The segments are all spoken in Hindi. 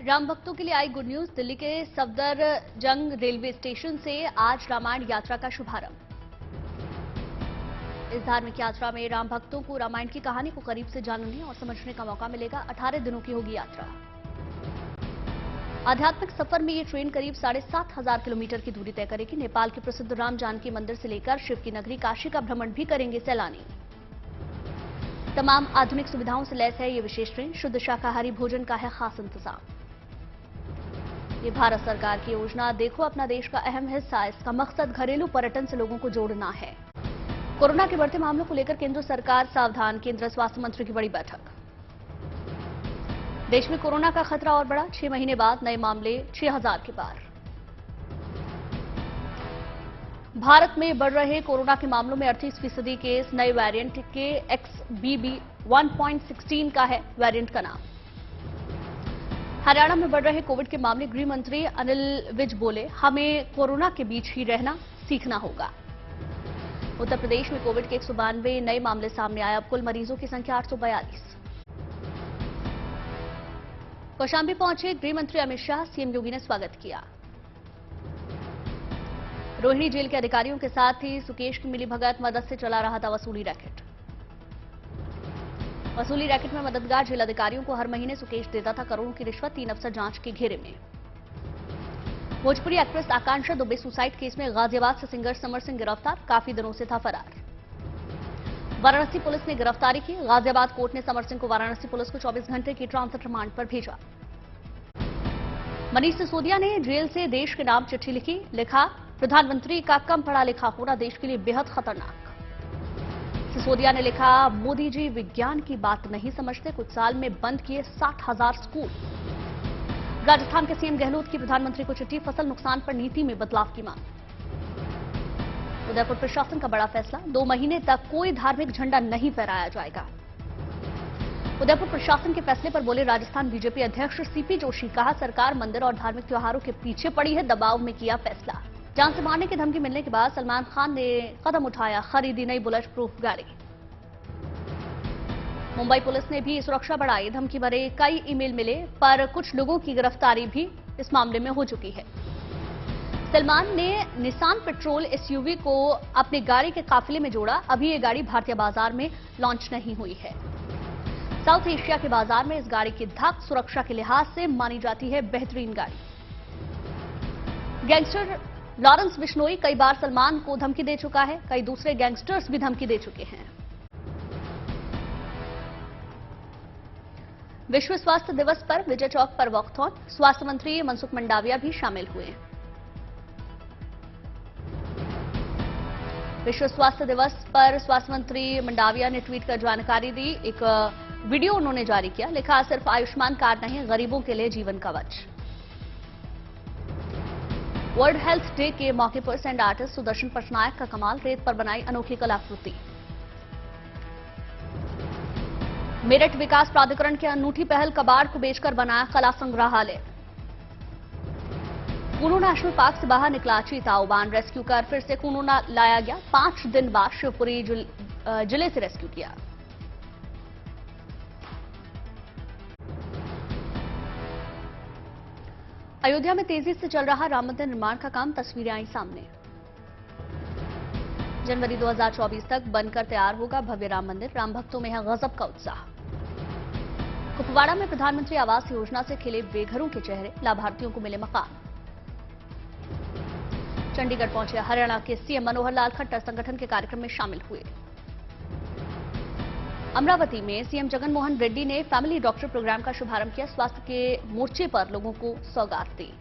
राम भक्तों के लिए आई गुड न्यूज। दिल्ली के सफदरजंग रेलवे स्टेशन से आज रामायण यात्रा का शुभारंभ। इस धार्मिक यात्रा में राम भक्तों को रामायण की कहानी को करीब से जानने और समझने का मौका मिलेगा। 18 दिनों की होगी यात्रा। आध्यात्मिक सफर में ये ट्रेन करीब 7,500 किलोमीटर की दूरी तय करेगी। नेपाल के प्रसिद्ध राम जानकी मंदिर से लेकर शिव की नगरी काशी का भ्रमण भी करेंगे सैलानी। तमाम आधुनिक सुविधाओं से लैस है ये विशेष ट्रेन। शुद्ध शाकाहारी भोजन का है खास इंतजाम। ये भारत सरकार की योजना देखो अपना देश का अहम हिस्सा। इसका मकसद घरेलू पर्यटन से लोगों को जोड़ना है। कोरोना के बढ़ते मामलों को लेकर केंद्र सरकार सावधान। केंद्रीय स्वास्थ्य मंत्री की बड़ी बैठक। देश में कोरोना का खतरा और बढ़ा। 6 महीने बाद नए मामले 6,000 के पार। भारत में बढ़ रहे कोरोना के मामलों में 38% केस नए वेरिएंट के XBB 1.16 का है वेरिएंट का नाम। हरियाणा में बढ़ रहे कोविड के मामले। गृह मंत्री अनिल विज बोले, हमें कोरोना के बीच ही रहना सीखना होगा। उत्तर प्रदेश में कोविड के 192 नए मामले सामने आए। अब कुल मरीजों की संख्या 842। कौशांबी पहुंचे गृह मंत्री अमित शाह। सीएम योगी ने स्वागत किया। रोहिणी जेल के अधिकारियों के साथ ही सुकेश की मिलीभगत। मदद से चला रहा था वसूली रैकेट। वसूली रैकेट में मददगार जेल अधिकारियों को हर महीने सुकेश देता था करोड़ों की रिश्वत। 3 अफसर जांच के घेरे में। भोजपुरी एक्ट्रेस आकांक्षा दुबे सुसाइड केस में गाजियाबाद से सिंगर समर सिंह गिरफ्तार। काफी दिनों से था फरार। वाराणसी पुलिस ने गिरफ्तारी की। गाजियाबाद कोर्ट ने समर सिंह को वाराणसी पुलिस को 24 घंटे की ट्रांजिट रिमांड पर भेजा। मनीष सिसोदिया ने जेल से देश के नाम चिट्ठी लिखी। लिखा, प्रधानमंत्री का कम पढ़ा लिखा होना देश के लिए बेहद खतरनाक। सिसोदिया ने लिखा, मोदी जी विज्ञान की बात नहीं समझते। कुछ साल में बंद किए 60,000 स्कूल। राजस्थान के सीएम गहलोत की प्रधानमंत्री को चिट्ठी। फसल नुकसान पर नीति में बदलाव की मांग। उदयपुर प्रशासन का बड़ा फैसला। 2 महीने तक कोई धार्मिक झंडा नहीं फहराया जाएगा। उदयपुर प्रशासन के फैसले पर बोले राजस्थान बीजेपी अध्यक्ष सीपी जोशी। कहा, सरकार मंदिर और धार्मिक त्योहारों के पीछे पड़ी है। दबाव में किया फैसला। जान से मारने की धमकी मिलने के बाद सलमान खान ने कदम उठाया। खरीदी नई बुलेट प्रूफ गाड़ी। मुंबई पुलिस ने भी सुरक्षा बढ़ाई। धमकी भरे कई ईमेल मिले, पर कुछ लोगों की गिरफ्तारी भी इस मामले में हो चुकी है। सलमान ने निसान पेट्रोल SUV को अपनी गाड़ी के काफिले में जोड़ा। अभी ये गाड़ी भारतीय बाजार में लॉन्च नहीं हुई है। साउथ एशिया के बाजार में इस गाड़ी की धाक सुरक्षा के लिहाज से मानी जाती है बेहतरीन गाड़ी। गैंगस्टर लॉरेंस बिश्नोई कई बार सलमान को धमकी दे चुका है। कई दूसरे गैंगस्टर्स भी धमकी दे चुके हैं। विश्व स्वास्थ्य दिवस पर विजय चौक पर वॉकथॉन। स्वास्थ्य मंत्री मनसुख मंडाविया भी शामिल हुए। विश्व स्वास्थ्य दिवस पर स्वास्थ्य मंत्री मंडाविया ने ट्वीट कर जानकारी दी। एक वीडियो उन्होंने जारी किया। लिखा, सिर्फ आयुष्मान कार्ड नहीं, गरीबों के लिए जीवन कवच। वर्ल्ड हेल्थ डे के मौके पर सैंड आर्टिस्ट सुदर्शन पटनायक का कमाल। रेत पर बनाई अनोखी कलाकृति। मेरठ विकास प्राधिकरण की अनूठी पहल। कबाड़ को बेचकर बनाया कला संग्रहालय। कूनो नेशनल पार्क से बाहर निकला चीता। उबान रेस्क्यू कर फिर से कूनो लाया गया। 5 दिन बाद शिवपुरी जिले से रेस्क्यू किया। अयोध्या में तेजी से चल रहा राम मंदिर निर्माण का काम। तस्वीरें आई सामने। जनवरी 2024 तक बनकर तैयार होगा भव्य राम मंदिर। राम भक्तों में है गजब का उत्साह। कुपवाड़ा में प्रधानमंत्री आवास योजना से खिले बेघरों के चेहरे। लाभार्थियों को मिले मकान। चंडीगढ़ पहुंचे हरियाणा के सीएम मनोहर लाल खट्टर। संगठन के कार्यक्रम में शामिल हुए। अमरावती में सीएम जगन मोहन रेड्डी ने फैमिली डॉक्टर प्रोग्राम का शुभारंभ किया। स्वास्थ्य के मोर्चे पर लोगों को सौगात दी।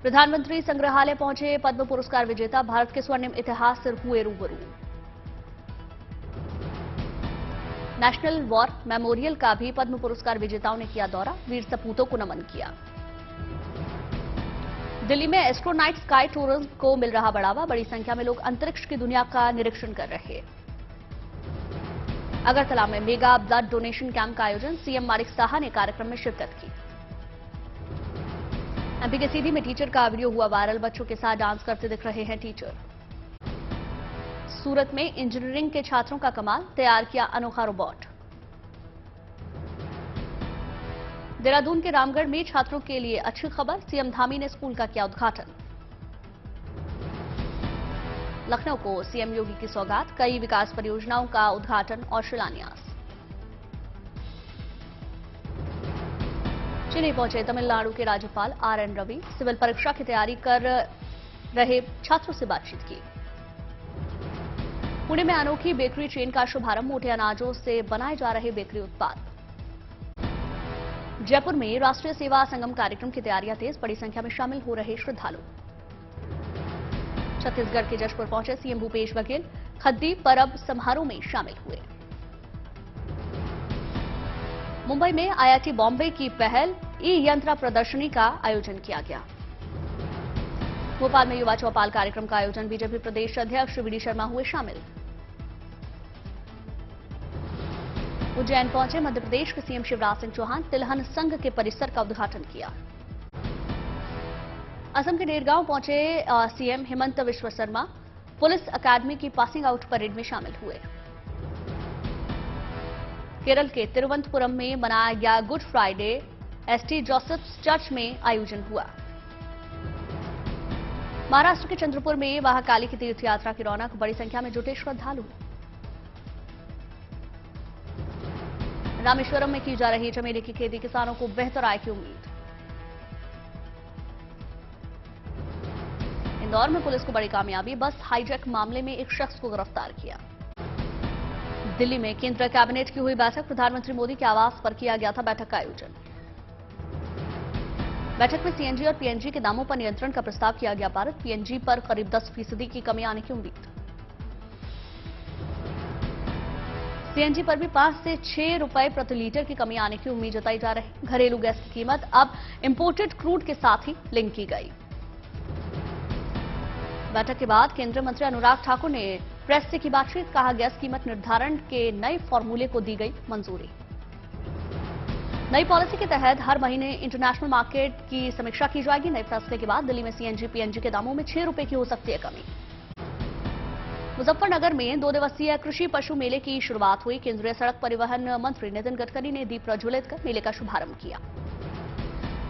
प्रधानमंत्री संग्रहालय पहुंचे पद्म पुरस्कार विजेता। भारत के स्वर्णिम इतिहास से हुए रूबरू। नेशनल वॉर मेमोरियल का भी पद्म पुरस्कार विजेताओं ने किया दौरा। वीर सपूतों को नमन किया। दिल्ली में एस्ट्रोनाइट स्काई टूरिज्म को मिल रहा बढ़ावा। बड़ी संख्या में लोग अंतरिक्ष की दुनिया का निरीक्षण कर रहे हैं। अगरतला में मेगा ब्लड डोनेशन कैंप का आयोजन। सीएम मानिक साहा ने कार्यक्रम में शिरकत की। एमपी के सीधी में टीचर का वीडियो हुआ वायरल। बच्चों के साथ डांस करते दिख रहे हैं टीचर। सूरत में इंजीनियरिंग के छात्रों का कमाल। तैयार किया अनोखा रोबोट। देहरादून के रामगढ़ में छात्रों के लिए अच्छी खबर, सीएम धामी ने स्कूल का किया उद्घाटन। लखनऊ को सीएम योगी की सौगात, कई विकास परियोजनाओं का उद्घाटन और शिलान्यास। चेन्नई पहुंचे तमिलनाडु के राज्यपाल आर.एन. रवि, सिविल परीक्षा की तैयारी कर रहे छात्रों से बातचीत की। पुणे में अनोखी बेकरी चेन का शुभारंभ, मोटे अनाजों से बनाए जा रहे बेकरी उत्पाद। जयपुर में राष्ट्रीय सेवा संगम कार्यक्रम की तैयारियां तेज, बड़ी संख्या में शामिल हो रहे श्रद्धालु। छत्तीसगढ़ के जशपुर पहुंचे सीएम भूपेश बघेल, खद्दी परब समारोह में शामिल हुए। मुंबई में आईआईटी बॉम्बे की पहल ई यंत्र प्रदर्शनी का आयोजन किया गया। भोपाल में युवा चौपाल कार्यक्रम का आयोजन, बीजेपी प्रदेश अध्यक्ष वीडी शर्मा हुए शामिल। उज्जैन पहुंचे मध्य प्रदेश के सीएम शिवराज सिंह चौहान, तिलहन संघ के परिसर का उद्घाटन किया। असम के डेरगांव पहुंचे सीएम हेमंत विश्व शर्मा, पुलिस अकादमी की पासिंग आउट परेड में शामिल हुए। केरल के तिरुवनंतपुरम में मनाया गया good Friday, ST Joseph's church में आयोजन हुआ। महाराष्ट्र के चंद्रपुर में महाकाली की तीर्थ यात्रा की रौनक, बड़ी संख्या में जुटे श्रद्धालु। रामेश्वरम में की जा रही चमेली की खेती, किसानों को बेहतर आय की उम्मीद। इंदौर में पुलिस को बड़ी कामयाबी, बस हाईजैक मामले में एक शख्स को गिरफ्तार किया। दिल्ली में केंद्रीय कैबिनेट की हुई बैठक, प्रधानमंत्री मोदी के आवास पर किया गया था बैठक का आयोजन। बैठक में सीएनजी और पीएनजी के दामों पर नियंत्रण का प्रस्ताव किया गया पारित, पीएनजी पर करीब 10% की कमी आने की उम्मीद। सीएनजी पर भी 5 से 6 रुपए प्रति लीटर की कमी आने की उम्मीद जताई जा रही। घरेलू गैस की कीमत अब इंपोर्टेड क्रूड के साथ ही लिंक की गई। बैठक के बाद केंद्रीय मंत्री अनुराग ठाकुर ने प्रेस से की बातचीत, कहा गैस कीमत निर्धारण के नए फॉर्मूले को दी गई मंजूरी। नई पॉलिसी के तहत हर महीने इंटरनेशनल मार्केट की समीक्षा की जाएगी। नए फैसले के बाद दिल्ली में सीएनजी पीएनजी के दामों में 6 रुपए की हो सकती है कमी। मुजफ्फरनगर में 2 दिवसीय कृषि पशु मेले की शुरुआत हुई। केंद्रीय सड़क परिवहन मंत्री नितिन गडकरी ने दीप प्रज्वलित कर मेले का शुभारंभ किया।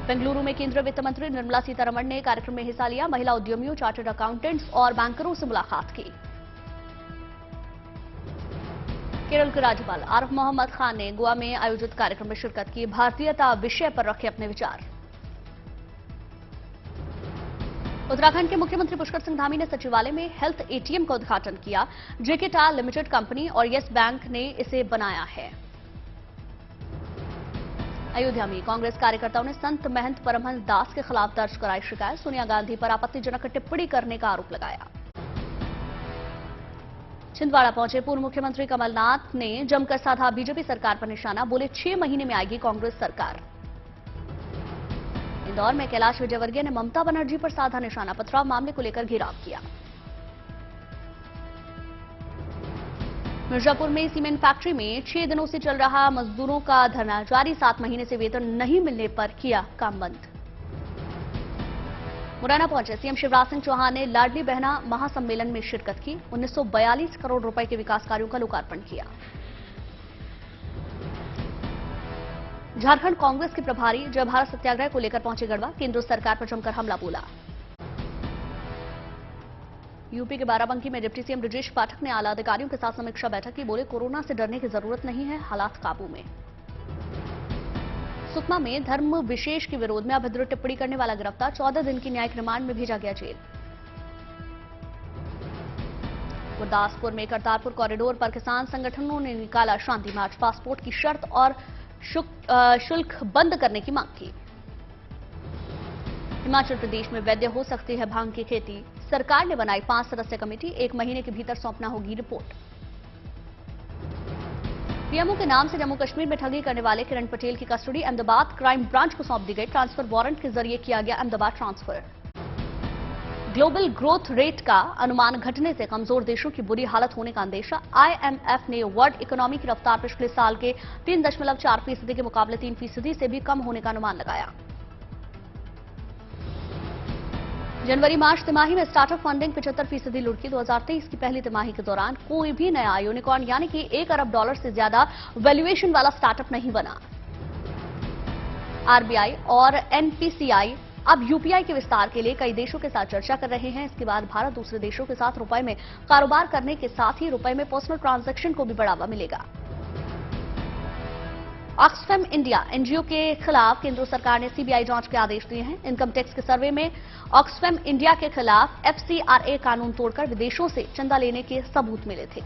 बेंगलुरु में केंद्रीय वित्त मंत्री निर्मला सीतारमण ने कार्यक्रम में हिस्सा लिया। महिला उद्यमियों, चार्टर्ड अकाउंटेंट्स और बैंकरों से मुलाकात की। केरल के राज्यपाल आरिफ मोहम्मद खान ने गोवा में आयोजित कार्यक्रम में शिरकत की। भारतीयता विषय पर रखे अपने विचार। उत्तराखंड के मुख्यमंत्री पुष्कर सिंह धामी ने सचिवालय में हेल्थ एटीएम का उद्घाटन किया। जेके टाल लिमिटेड कंपनी और येस बैंक ने इसे बनाया है। अयोध्या में कांग्रेस कार्यकर्ताओं ने संत महंत परमहंस दास के खिलाफ दर्ज कराई शिकायत। सोनिया गांधी पर आपत्तिजनक टिप्पणी करने का आरोप लगाया। छिंदवाड़ा पहुंचे पूर्व मुख्यमंत्री कमलनाथ ने जमकर साधा बीजेपी सरकार पर निशाना, बोले 6 महीने में आएगी कांग्रेस सरकार। इंदौर में कैलाश विजयवर्गीय ने ममता बनर्जी पर साधा निशाना, पथराव मामले को लेकर घेराव किया। मिर्जापुर में सीमेंट फैक्ट्री में 6 दिनों से चल रहा मजदूरों का धरना जारी, 7 महीने से वेतन नहीं मिलने पर किया काम बंद। मुरैना पहुंचे सीएम शिवराज सिंह चौहान ने लाडली बहना महासम्मेलन में शिरकत की। 1942 करोड़ रुपए के विकास कार्यों का लोकार्पण किया। झारखंड कांग्रेस के प्रभारी जय भारत सत्याग्रह को लेकर पहुंचे गढ़वा, केंद्र सरकार पर जमकर हमला बोला। यूपी के बाराबंकी में डिप्टी सीएम ब्रजेश पाठक ने आला अधिकारियों के साथ समीक्षा बैठक की, बोले कोरोना से डरने की जरूरत नहीं है, हालात काबू में। सुकमा में धर्म विशेष के विरोध में अभद्र टिप्पणी करने वाला गिरफ्तार, 14 दिन की न्यायिक रिमांड में भेजा गया जेल। गुरदासपुर में करतारपुर कॉरिडोर पर किसान संगठनों ने निकाला शांति मार्च, पासपोर्ट की शर्त और शुल्क बंद करने की मांग की। हिमाचल प्रदेश में वैध हो सकती है भांग की खेती, सरकार ने बनाई 5 सदस्यीय कमेटी, 1 महीने के भीतर सौंपना होगी रिपोर्ट। पीएमओ के नाम से जम्मू कश्मीर में ठगी करने वाले किरण पटेल की कस्टडी अहमदाबाद क्राइम ब्रांच को सौंप दी गई। ट्रांसफर वारंट के जरिए किया गया Ahmedabad transfer. Global growth rate का अनुमान घटने से कमजोर देशों की बुरी हालत होने का अंदेशा। आईएमएफ ने वर्ल्ड इकोनॉमी की रफ्तार पिछले साल के 3.4% के मुकाबले 3% से भी कम होने का अनुमान लगाया। जनवरी मार्च तिमाही में स्टार्टअप फंडिंग 75% लुढ़की। 2023 की पहली तिमाही के दौरान कोई भी नया यूनिकॉर्न यानी कि $1 अरब से ज्यादा वैल्यूएशन वाला स्टार्टअप नहीं बना। आरबीआई और एनपीसीआई अब यूपीआई के विस्तार के लिए कई देशों के साथ चर्चा कर रहे हैं। इसके बाद भारत दूसरे देशों के साथ रुपए में कारोबार करने के साथ ही रुपए में पर्सनल ट्रांजैक्शन को भी बढ़ावा मिलेगा। ऑक्सफैम इंडिया एनजीओ के खिलाफ केंद्र सरकार ने सीबीआई जांच के आदेश दिए हैं। इनकम टैक्स के सर्वे में ऑक्सफैम इंडिया के खिलाफ एफसीआरए कानून तोड़कर विदेशों से चंदा लेने के सबूत मिले थे।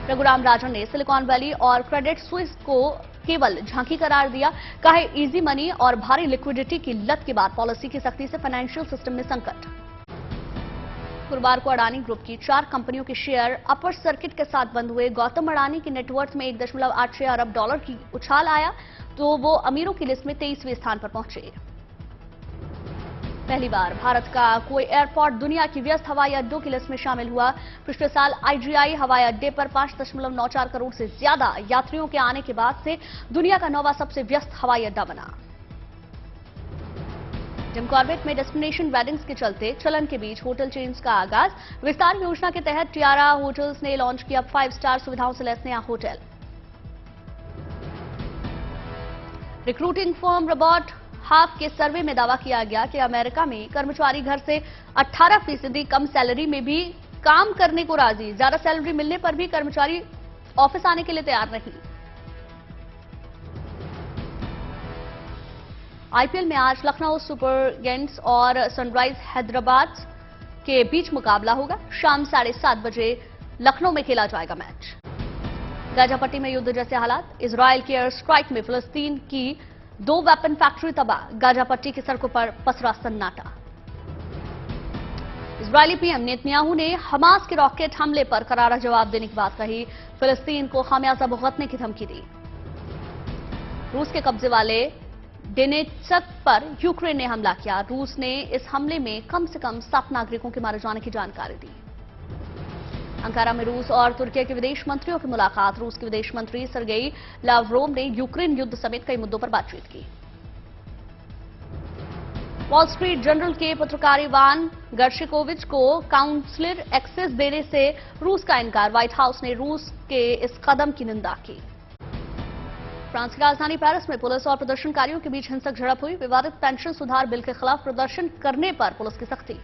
रघुराम राजन ने सिलिकॉन वैली और क्रेडिट स्विस को केवल झांकी करार दिया। कहे इजी मनी और भारी लिक्विडिटी की लत के बाद पॉलिसी की सख्ती से फाइनेंशियल सिस्टम में संकट। गुरुवार को अडानी ग्रुप की 4 कंपनियों के शेयर अपर सर्किट के साथ बंद हुए। गौतम अडानी की नेटवर्थ में $1.86 अरब की उछाल आया तो वो अमीरों की लिस्ट में 23वें स्थान पर पहुंचे। पहली बार भारत का कोई एयरपोर्ट दुनिया की व्यस्त हवाई अड्डों की लिस्ट में शामिल हुआ। पिछले साल आईजीआई हवाई अड्डे पर 5.94 करोड़ से ज्यादा यात्रियों के आने के बाद से दुनिया का 9वां सबसे व्यस्त हवाई अड्डा बना। जिम कॉर्बेट में डेस्टिनेशन वेडिंग्स के चलते चलन के बीच होटल चेन्स का आगाज। विस्तार योजना के तहत टियारा होटल्स ने लॉन्च किया 5 स्टार सुविधाओं से लैस नया hotel. Recruiting firm robot half के सर्वे में दावा किया गया कि अमेरिका में कर्मचारी घर से 18% कम सैलरी में भी काम करने को राजी। ज्यादा सैलरी मिलने पर भी कर्मचारी ऑफिस आने के लिए तैयार नहीं। आईपीएल में आज लखनऊ सुपर किंग्स और सनराइज हैदराबाद के बीच मुकाबला होगा। शाम 7:30 बजे लखनऊ में खेला जाएगा मैच। गाजा पट्टी में युद्ध जैसे हालात। इजरायल के एयर स्ट्राइक में फिलिस्तीन की 2 वेपन फैक्ट्री तबाह। गाजा पट्टी की सड़कों पर पसरा सन्नाटा। इजरायली पीएम नेतन्याहू ने हमास के रॉकेट हमले पर करारा जवाब देने की बात कही। फिलिस्तीन को खामियाजा भुगतने की धमकी दी। रूस के कब्जे वाले डेनेत्स्क पर यूक्रेन ने हमला किया। रूस ने इस हमले में कम से कम 7 नागरिकों के मारे जाने की जानकारी दी। अंकारा में रूस और तुर्की के विदेश मंत्रियों की मुलाकात। रूस के विदेश मंत्री सर्गेई लावरोव ने यूक्रेन युद्ध समेत कई मुद्दों पर बातचीत की। वॉल स्ट्रीट जर्नल के पत्रकार इवान गर्शिकोविच को काउंसलर एक्सेस देने से रूस का इनकार। व्हाइट हाउस ने रूस के इस कदम की निंदा की। फ्रांस की राजधानी पेरिस में पुलिस और प्रदर्शनकारियों के बीच हिंसक झड़प हुई। विवादित पेंशन सुधार बिल के खिलाफ प्रदर्शन करने पर पुलिस की सख्ती।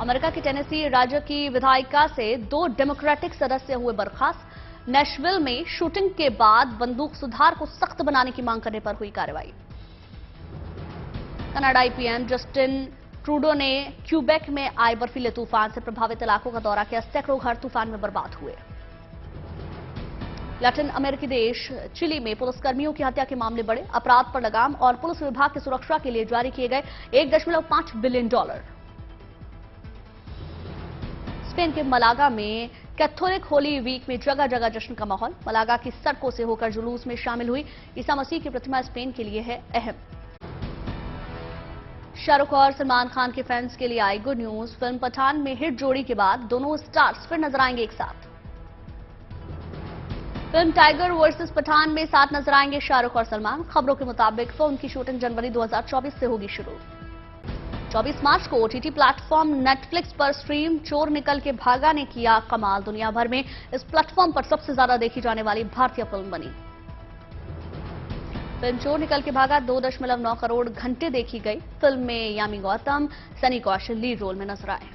अमेरिका के टेनेसी राज्य की विधायिका से 2 डेमोक्रेटिक सदस्य हुए बर्खास्त। नेशविल में शूटिंग के बाद बंदूक सुधार को सख्त बनाने की मांग करने पर हुई कार्रवाई। कनाडाई पीएम जस्टिन ट्रूडो ने क्यूबेक में आए बर्फीले तूफान से प्रभावित इलाकों का दौरा किया। सैकड़ों घर तूफान में बर्बाद हुए। लैटिन अमेरिकी देश चिली में पुलिसकर्मियों की हत्या के मामले बढ़े। अपराध पर लगाम और पुलिस विभाग की सुरक्षा के लिए जारी किए गए $1.5 बिलियन। स्पेन के मलागा में कैथोलिक होली वीक में जगह जगह जश्न का माहौल। मलागा की सड़कों से होकर जुलूस में शामिल हुई ईसा मसीह की प्रतिमा स्पेन के लिए है अहम। शाहरुख और सलमान खान के फैंस के लिए आई गुड न्यूज। फिल्म पठान में हिट जोड़ी के बाद दोनों स्टार्स फिर नजर आएंगे एक साथ। फिल्म टाइगर वर्सेस पठान में साथ नजर आएंगे शाहरुख और सलमान। खबरों के मुताबिक फिल्म की शूटिंग जनवरी 2024 से होगी शुरू। 24 मार्च को ओटीटी प्लेटफॉर्म नेटफ्लिक्स पर स्ट्रीम चोर निकल के भागा ने किया कमाल। दुनिया भर में इस प्लेटफॉर्म पर सबसे ज्यादा देखी जाने वाली भारतीय फिल्म बनी। फिल्म चोर निकल के भागा 2.9 करोड़ घंटे देखी गई। फिल्म में यामी गौतम, सनी कौशल लीड रोल में नजर आए।